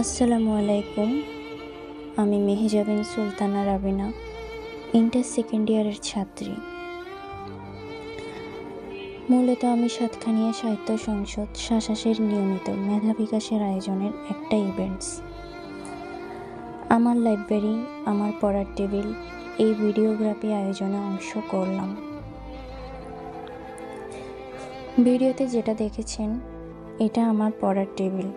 আসসালামু আলাইকুম। আমি মেহেজাবিন সুলতানা রাবিনা, ইন্টার সেকেন্ড ইয়ারের ছাত্রী। মূলত আমি সাতখানিয়া সাহিত্য সংসদ শাসাসের নিয়মিত মেধা বিকাশের আয়োজনের একটা ইভেন্টস। আমার লাইব্রেরি, আমার পড়ার টেবিল এই ভিডিওগ্রাফি আয়োজনে অংশ করলাম। ভিডিওতে যেটা দেখেছেন এটা আমার পড়ার টেবিল,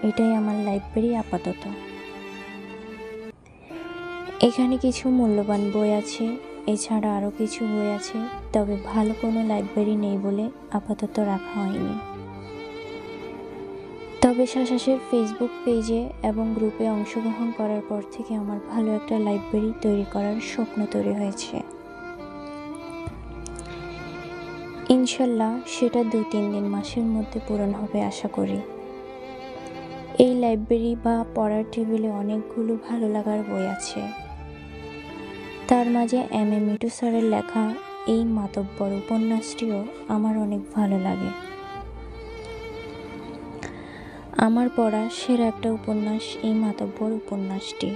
এটাই আমার লাইব্রেরি আপাতত। এখানে কিছু মূল্যবান বই আছে, এছাড়া আরও কিছু বই আছে, তবে ভালো কোনো লাইব্রেরি নেই বলে আপাতত রাখা হয়নি। তবে শাসাসের ফেসবুক পেজে এবং গ্রুপে অংশগ্রহণ করার পর থেকে আমার ভালো একটা লাইব্রেরি তৈরি করার স্বপ্ন তৈরি হয়েছে। ইনশাল্লাহ সেটা 2-3 মাসের মধ্যে পূরণ হবে আশা করি। এই লাইব্রেরি বা পড়ার টেবিলে অনেকগুলো ভালো লাগার বই আছে। তার মাঝে মিঠু স্যারের লেখা এই মাতব্বর উপন্যাসটিও আমার অনেক ভালো লাগে। আমার পড়া সেরা একটা উপন্যাস এই মাতব্বর উপন্যাসটি।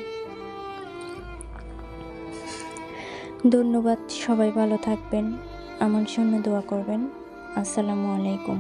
ধন্যবাদ, সবাই ভালো থাকবেন, আমার জন্য দোয়া করবেন। আসসালামু আলাইকুম।